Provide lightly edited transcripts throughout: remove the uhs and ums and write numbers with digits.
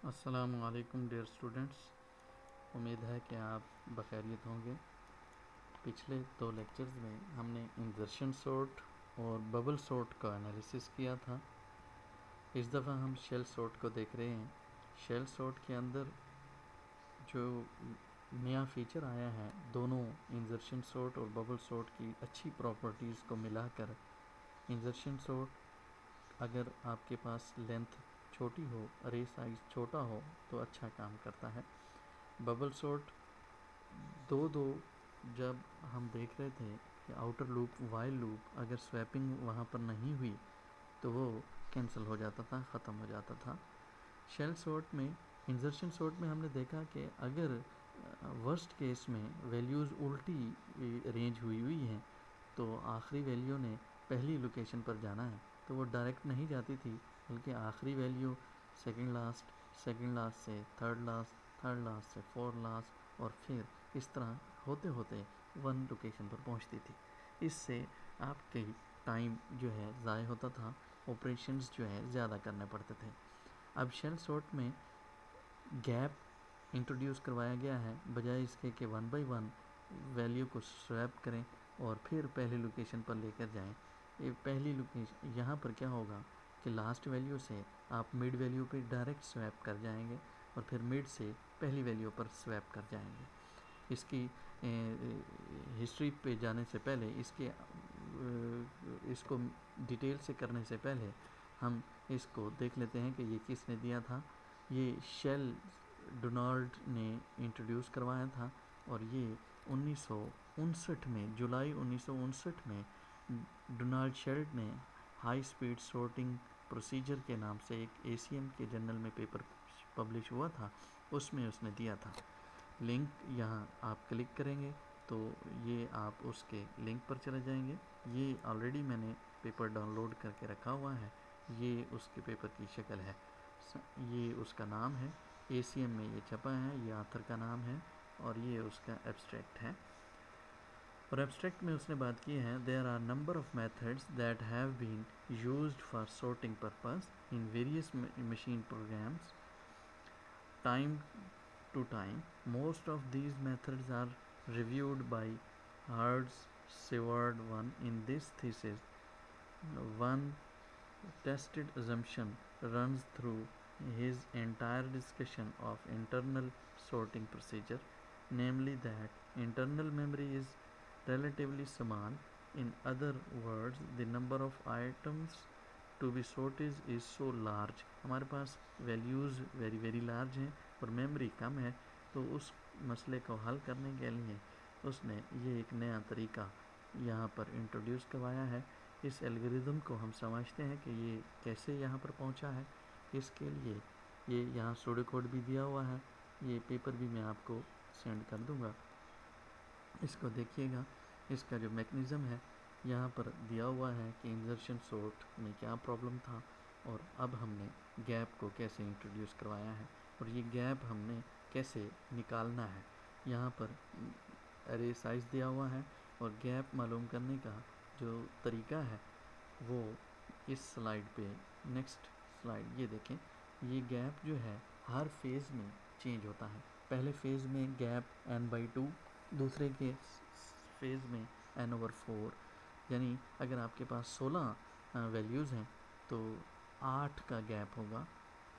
अस्सलामुअलैकुम dear students. उम्मीद है कि आप बखैरियत होंगे। पिछले 2 लेक्चर्स में हमने इंसर्शन सॉर्ट और बबल सॉर्ट का एनालिसिस किया था। इस दफ़ा हम शेल सॉर्ट को देख रहे हैं। शेल सॉर्ट के अंदर जो नया फीचर आया है, दोनों इंसर्शन सॉर्ट और बबल सॉर्ट की अच्छी प्रॉपर्टीज़ को मिलाकर इंसर्शन सॉर्ट अगर आपके पास लेंथ छोटी हो, अरे साइज़ छोटा हो तो अच्छा काम करता है। बबल सॉर्ट दो जब हम देख रहे थे कि आउटर लूप वाइल लूप अगर स्वैपिंग वहाँ पर नहीं हुई तो वो कैंसिल हो जाता था, ख़त्म हो जाता था। शेल सॉर्ट में, इंसर्शन सॉर्ट में हमने देखा कि अगर वर्स्ट केस में वैल्यूज़ उल्टी रेंज हुई हैं तो आखिरी वैल्यू ने पहली लोकेशन पर जाना है, तो वो डायरेक्ट नहीं जाती थी, बल्कि आखिरी वैल्यू सेकंड लास्ट से थर्ड लास्ट से फोर्थ लास्ट और फिर इस तरह होते होते वन लोकेशन पर पहुंचती थी। इससे आपके टाइम जो है ज़ाय होता था, ऑपरेशंस जो है ज़्यादा करने पड़ते थे। अब शेल सॉर्ट में गैप इंट्रोड्यूस करवाया गया है, बजाय इसके कि 1 बाई 1 वैल्यू को स्वैप करें और फिर पहली लोकेशन पर लेकर जाएं। ये पहली लोकेशन यहाँ पर क्या होगा कि लास्ट वैल्यू से आप मिड वैल्यू पे डायरेक्ट स्वैप कर जाएंगे और फिर मिड से पहली वैल्यू पर स्वैप कर जाएंगे। इसकी हिस्ट्री पे जाने से पहले, इसको डिटेल से करने से पहले हम इसको देख लेते हैं कि ये किसने दिया था। ये शेल डोनाल्ड ने इंट्रोड्यूस करवाया था और ये 1959 में, जुलाई 1959 में डोनाल्ड शेल ने हाई स्पीड सॉर्टिंग प्रोसीजर के नाम से एक एसीएम के जर्नल में पेपर पब्लिश हुआ था, उसमें उसने दिया था। लिंक यहाँ आप क्लिक करेंगे तो ये आप उसके लिंक पर चले जाएंगे। ये ऑलरेडी मैंने पेपर डाउनलोड करके रखा हुआ है। ये उसके पेपर की शक्ल है, ये उसका नाम है, एसीएम में ये छपा है, ये ऑथर का नाम है और ये उसका एब्स्ट्रैक्ट है। और एब्स्ट्रैक्ट में उसने बात की है, there are number of methods that have been used for sorting purpose in various machine programs time to time. Most of these methods are reviewed by Hertz Seward 1 in this thesis. One tested assumption runs through his entire discussion of internal sorting procedure, namely that internal memory is relatively small. In other words, the number of items to be sorted is so large, हमारे पास values very very large हैं और memory कम है, तो उस मसले को हल करने के लिए उसने ये एक नया तरीका यहाँ पर इंट्रोड्यूस करवाया है। इस एल्गोरिदम को हम समझते हैं कि ये कैसे यहाँ पर पहुँचा है। इसके लिए ये यहाँ सूडो कोड भी दिया हुआ है, ये पेपर भी मैं आपको सेंड कर दूँगा, इसको देखिएगा। इसका जो मैकेनिज़्म है यहाँ पर दिया हुआ है कि इंसर्शन सॉर्ट में क्या प्रॉब्लम था और अब हमने गैप को कैसे इंट्रोड्यूस करवाया है और ये गैप हमने कैसे निकालना है। यहाँ पर अरे साइज़ दिया हुआ है और गैप मालूम करने का जो तरीका है वो इस स्लाइड पे, नेक्स्ट स्लाइड ये देखें। ये गैप जो है हर फेज़ में चेंज होता है। पहले फेज़ में गैप n/2, दूसरे के फेज़ में n/4, यानी अगर आपके पास 16 वैल्यूज़ हैं तो 8 का गैप होगा,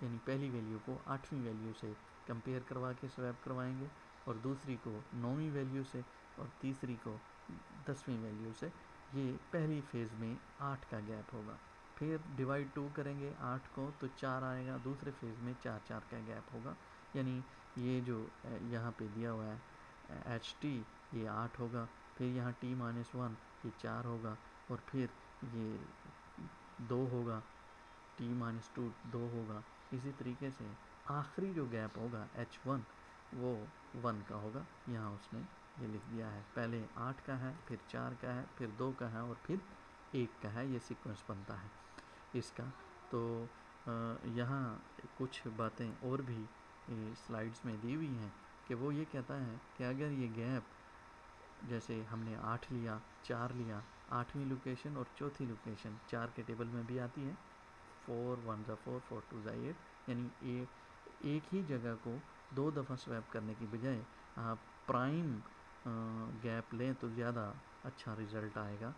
यानी पहली वैल्यू को 8वीं वैल्यू से कंपेयर करवा के स्वैप करवाएंगे और दूसरी को 9वीं वैल्यू से और तीसरी को 10वीं वैल्यू से। ये पहली फेज़ में 8 का गैप होगा। फिर डिवाइड 2 करेंगे 8 को तो 4 आएगा, दूसरे फेज़ में 4 का गैप होगा, यानी ये जो यहाँ पे दिया हुआ है HT ये 8 होगा, फिर यहाँ T-1 ये 4 होगा और फिर ये 2 होगा, T-2 2 होगा। इसी तरीके से आखिरी जो गैप होगा H1 वो 1 का होगा। यहाँ उसने ये लिख दिया है, पहले 8 का है, फिर 4 का है, फिर 2 का है और फिर 1 का है। ये सीक्वेंस बनता है इसका। तो यहाँ कुछ बातें और भी स्लाइड्स में दी हुई हैं कि वो ये कहता है कि अगर ये गैप, जैसे हमने 8 लिया, 4 लिया, 8वीं लोकेशन और चौथी लोकेशन 4 के टेबल में भी आती है, 4 1 ज़ा 4, 4 2 ज़ा 8, यानी एक ही जगह को 2 दफ़ा स्वैप करने की बजाय आप प्राइम गैप लें तो ज़्यादा अच्छा रिज़ल्ट आएगा।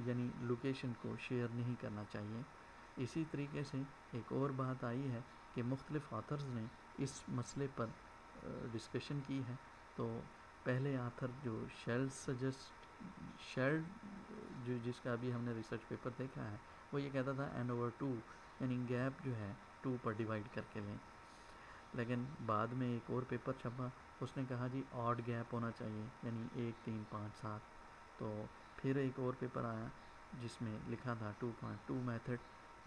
यानी लोकेशन को शेयर नहीं करना चाहिए। इसी तरीके से एक और बात आई है कि मुख्तलिफ ऑथर्स ने इस मसले पर डिस्कशन की है। तो पहले ऑथर जो शेल्ड जो जिसका अभी हमने रिसर्च पेपर देखा है, वो ये कहता था n/2 यानी गैप जो है 2 पर डिवाइड करके लें। लेकिन बाद में एक और पेपर छपा, उसने कहा जी ऑड गैप होना चाहिए, यानी 1, 3, 5, 7। तो फिर एक और पेपर आया जिसमें लिखा था 2.2 मेथड,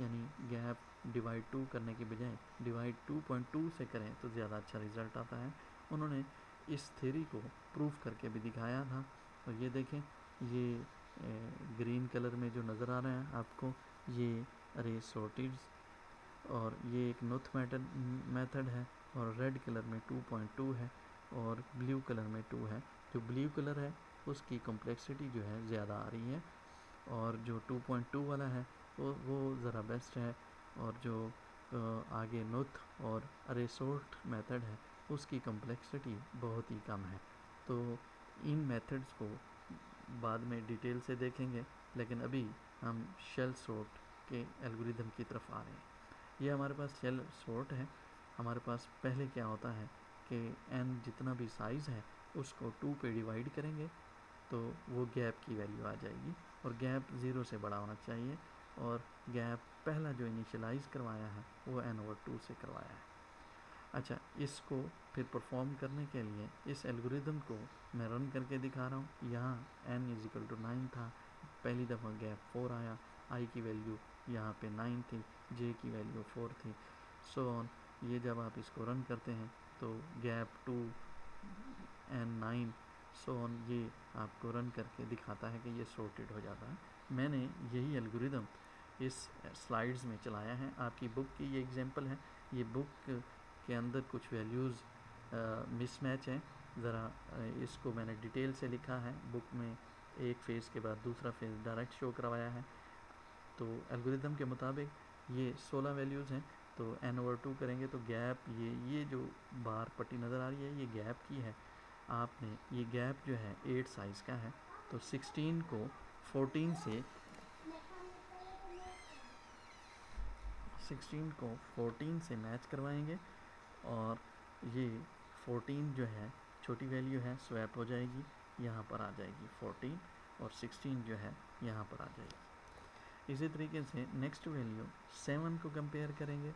यानी गैप डिवाइड 2 करने के बजाय डिवाइड 2.2 से करें तो ज़्यादा अच्छा रिज़ल्ट आता है। उन्होंने इस थ्योरी को प्रूफ करके भी दिखाया था। और ये देखें, ये ग्रीन कलर में जो नज़र आ रहे हैं आपको, ये अरे सॉर्टेड्स, और ये एक नोथ मेथड है, और रेड कलर में 2.2 है और ब्लू कलर में 2 है। जो ब्लू कलर है उसकी कॉम्प्लेक्सिटी जो है ज़्यादा आ रही है, और जो 2.2 वाला है वो ज़रा बेस्ट है। और जो आगे नोथ और अरेसोर्ट मेथड है उसकी कॉम्प्लेक्सिटी बहुत ही कम है। तो इन मेथड्स को बाद में डिटेल से देखेंगे, लेकिन अभी हम शेल सॉर्ट के एल्गोरिदम की तरफ आ रहे हैं। ये हमारे पास शेल सॉर्ट है। हमारे पास पहले क्या होता है कि n जितना भी साइज़ है उसको 2 पे डिवाइड करेंगे तो वो गैप की वैल्यू आ जाएगी, और गैप 0 से बड़ा होना चाहिए, और गैप पहला जो इनिशियलाइज़ करवाया है वो n/2 से करवाया है। अच्छा, इसको फिर परफॉर्म करने के लिए इस एल्गोरिदम को मैं रन करके दिखा रहा हूँ। यहाँ n=9 था, पहली दफ़ा गैप 4 आया, i की वैल्यू यहाँ पे 9 थी, j की वैल्यू 4 थी, सो ऑन। ये जब आप इसको रन करते हैं तो गैप 2 n9 सो ऑन, ये आपको रन करके दिखाता है कि ये सॉर्टेड हो जाता है। मैंने यही एल्गोरिदम इस स्लाइड्स में चलाया है। आपकी बुक की ये एग्जांपल है। ये बुक के अंदर कुछ वैल्यूज़ मिसमैच हैं। ज़रा इसको मैंने डिटेल से लिखा है। बुक में एक फेज़ के बाद दूसरा फेज़ डायरेक्ट शो करवाया है। तो एल्गोरिदम के मुताबिक ये 16 वैल्यूज़ हैं, तो n/2 करेंगे तो गैप ये जो बार पट्टी नज़र आ रही है ये गैप की है। आपने ये गैप जो है 8 साइज़ का है, तो 16 को 14 से 16 को 14 से मैच करवाएंगे, और ये 14 जो है छोटी वैल्यू है, स्वैप हो जाएगी, यहाँ पर आ जाएगी 14, और 16 जो है यहाँ पर आ जाएगी। इसी तरीके से नेक्स्ट वैल्यू 7 को कंपेयर करेंगे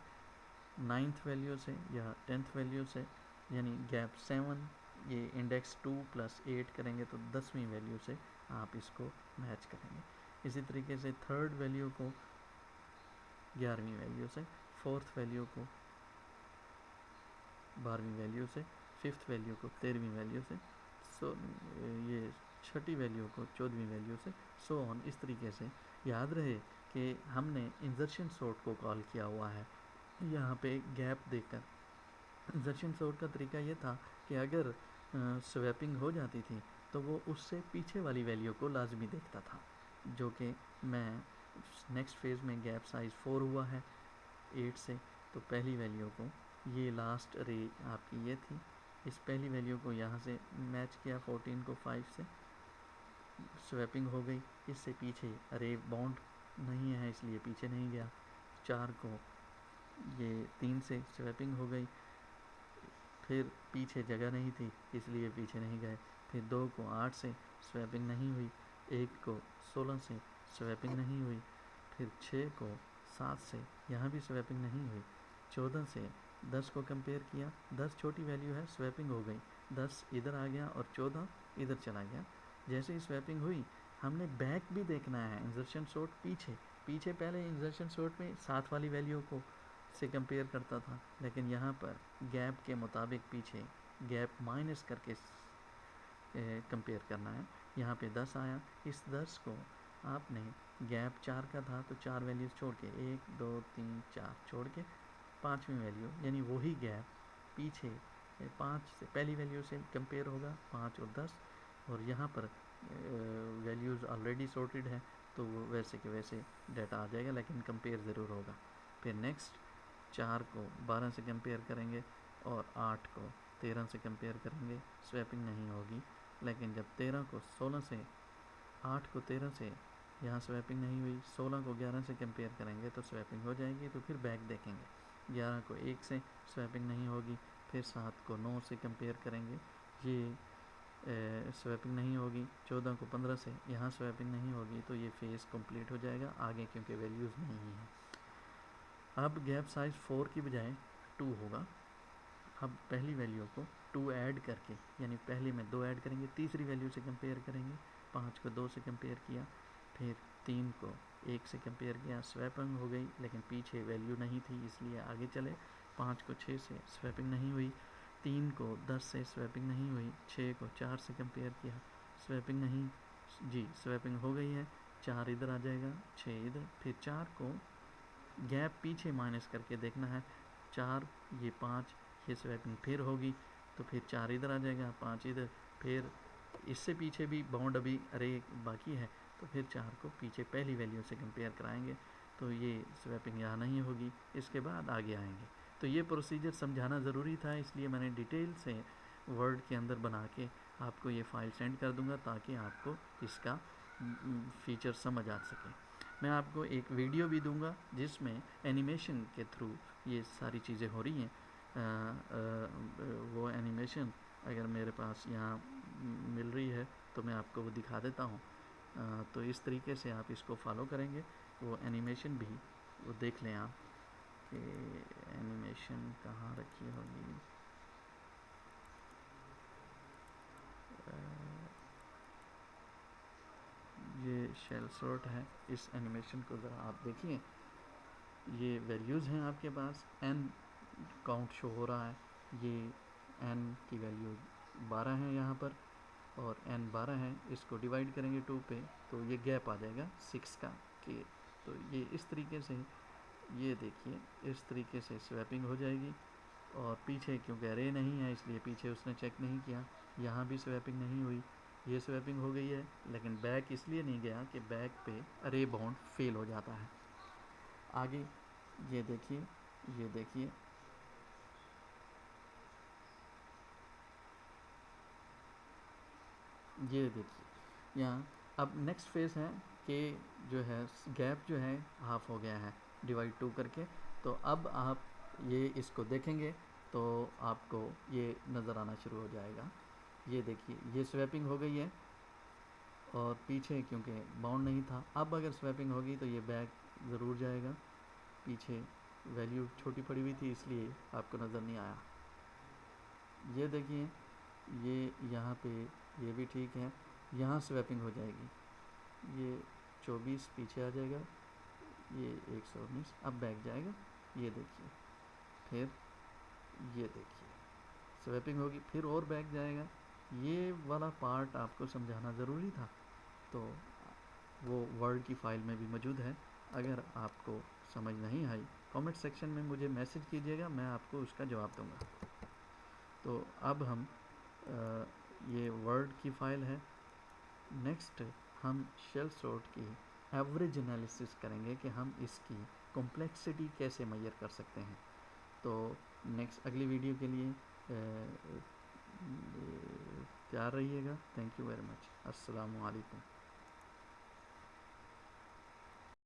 9th वैल्यू से या 10th वैल्यू से, यानी गैप 7, ये इंडेक्स 2 + 8 करेंगे तो 10वीं वैल्यू से आप इसको मैच करेंगे। इसी तरीके से 3rd वैल्यू को 11वीं वैल्यू से, 4th वैल्यू को 12वीं वैल्यू से, 5th वैल्यू को 13वीं वैल्यू से, सो ये 6ठी वैल्यू को 14वीं वैल्यू से, सो ऑन। इस तरीके से याद रहे कि हमने इंसर्शन सॉर्ट को कॉल किया हुआ है यहाँ पे गैप देकर। इंसर्शन सॉर्ट का तरीका ये था कि अगर स्वैपिंग हो जाती थी तो वो उससे पीछे वाली वैल्यू को लाजमी देखता था, जो कि मैं नेक्स्ट फेज़ में गैप साइज़ 4 हुआ है 8 से, तो पहली वैल्यू को, ये लास्ट रे आपकी ये थी, इस पहली वैल्यू को यहाँ से मैच किया 14 को 5 से, स्वैपिंग हो गई। इससे पीछे रे बाउंड नहीं है इसलिए पीछे नहीं गया। 4 को ये 3 से स्वैपिंग हो गई, फिर पीछे जगह नहीं थी इसलिए पीछे नहीं गए। फिर 2 को 8 से स्वैपिंग नहीं हुई, 1 को 16 से स्वैपिंग नहीं हुई, फिर 6 को 7 से यहाँ भी स्वैपिंग नहीं हुई, 14 से 10 को कंपेयर किया, 10 छोटी वैल्यू है, स्वैपिंग हो गई, 10 इधर आ गया और 14 इधर चला गया। जैसे ही स्वैपिंग हुई हमने बैक भी देखना है, इंसर्शन सॉर्ट पीछे पहले इंसर्शन सॉर्ट में 7 वाली वैल्यू को से कंपेयर करता था, लेकिन यहाँ पर गैप के मुताबिक पीछे गैप माइनस करके कंपेयर करना है। यहाँ पे 10 आया, इस 10 को आपने गैप 4 का था तो 4 वैल्यूज़ छोड़ के 1 2 3 4 छोड़ के 5वीं वैल्यू, यानी वही गैप पीछे 5 से पहली वैल्यू से कंपेयर होगा 5 और 10, और यहाँ पर वैल्यूज़ ऑलरेडी सॉर्टेड है तो वो वैसे के वैसे डाटा आ जाएगा, लेकिन कंपेयर ज़रूर होगा। फिर नेक्स्ट 4 को 12 से कंपेयर करेंगे और 8 को 13 से कंपेयर करेंगे, स्वैपिंग नहीं होगी। लेकिन जब 13 को 16 से, 8 को 13 से यहाँ स्वैपिंग नहीं हुई, 16 को 11 से कंपेयर करेंगे तो स्वैपिंग हो जाएगी। तो फिर बैक देखेंगे, 11 को 1 से स्वैपिंग नहीं होगी, फिर 7 को 9 से कंपेयर करेंगे, ये स्वैपिंग नहीं होगी। 14 को 15 से यहाँ स्वैपिंग नहीं होगी, तो ये फेस कंप्लीट हो जाएगा आगे, क्योंकि वैल्यूज़ नहीं है। अब गैप साइज़ 4 की बजाय 2 होगा। अब पहली वैल्यू को 2 ऐड करके, यानी पहले में 2 ऐड करेंगे, तीसरी वैल्यू से कंपेयर करेंगे। 5 को 2 से कंपेयर किया, फिर 3 को 1 से कंपेयर किया, स्वैपिंग हो गई, लेकिन पीछे वैल्यू नहीं थी इसलिए आगे चले। 5 को 6 से स्वैपिंग नहीं हुई, 3 को 10 से स्वैपिंग नहीं हुई, 6 को 4 से कंपेयर किया, स्वैपिंग नहीं, जी स्वैपिंग हो गई है। 4 इधर आ जाएगा, 6 इधर, फिर 4 को गैप पीछे माइनस करके देखना है। 4 ये 5, ये स्वैपिंग फिर होगी, तो फिर 4 इधर आ जाएगा, 5 इधर, फिर इससे पीछे भी बाउंड अभी अरे बाकी है, तो फिर 4 को पीछे पहली वैल्यू से कंपेयर कराएंगे, तो ये स्वैपिंग यहाँ नहीं होगी, इसके बाद आगे आएंगे। तो ये प्रोसीजर समझाना ज़रूरी था, इसलिए मैंने डिटेल से वर्ड के अंदर बना के आपको ये फ़ाइल सेंड कर दूंगा, ताकि आपको इसका फीचर समझ आ सके। मैं आपको एक वीडियो भी दूंगा जिसमें एनिमेशन के थ्रू ये सारी चीज़ें हो रही हैं। वो एनिमेशन अगर मेरे पास यहाँ मिल रही है तो मैं आपको वो दिखा देता हूँ। तो इस तरीके से आप इसको फॉलो करेंगे, वो एनिमेशन भी वो देख लें आप कि एनिमेशन कहाँ रखी होगी। ये शेल सॉर्ट है, इस एनिमेशन को ज़रा आप देखिए। ये वैल्यूज़ हैं आपके पास, n काउंट शो हो रहा है, ये n की वैल्यू 12 है यहाँ पर, और n 12 है, इसको डिवाइड करेंगे 2 पे तो ये गैप आ जाएगा 6 का के। तो ये इस तरीके से, ये देखिए इस तरीके से स्वैपिंग हो जाएगी। और पीछे क्योंकि अरे नहीं है इसलिए पीछे उसने चेक नहीं किया, यहाँ भी स्वैपिंग नहीं हुई, ये स्वैपिंग हो गई है, लेकिन बैक इसलिए नहीं गया कि बैक पे अरे बाउंड फेल हो जाता है। आगे ये देखिए, ये देखिए, ये देखिए यहाँ। अब नेक्स्ट फेज़ है कि जो है गैप जो है हाफ हो गया है डिवाइड 2 करके। तो अब आप ये इसको देखेंगे तो आपको ये नज़र आना शुरू हो जाएगा। ये देखिए ये स्वैपिंग हो गई है, और पीछे क्योंकि बाउंड नहीं था, अब अगर स्वैपिंग होगी तो ये बैक ज़रूर जाएगा, पीछे वैल्यू छोटी पड़ी हुई थी इसलिए आपको नज़र नहीं आया। ये देखिए, ये यहाँ पे ये भी ठीक है, यहाँ स्वैपिंग हो जाएगी, ये 24 पीछे आ जाएगा, ये 119 अब बैक जाएगा। ये देखिए, फिर ये देखिए स्वैपिंग होगी, फिर और बैक जाएगा। ये वाला पार्ट आपको समझाना ज़रूरी था, तो वो वर्ड की फ़ाइल में भी मौजूद है। अगर आपको समझ नहीं आई, कमेंट सेक्शन में मुझे मैसेज कीजिएगा, मैं आपको उसका जवाब दूंगा। तो अब हम ये वर्ड की फ़ाइल है। नेक्स्ट हम शेल सॉर्ट की एवरेज एनालिसिस करेंगे कि हम इसकी कॉम्प्लेक्सिटी कैसे मेजर कर सकते हैं। तो नेक्स्ट अगली वीडियो के लिए तैयार रहिएगा। Thank you very much. अस्सलामु अलैकुम।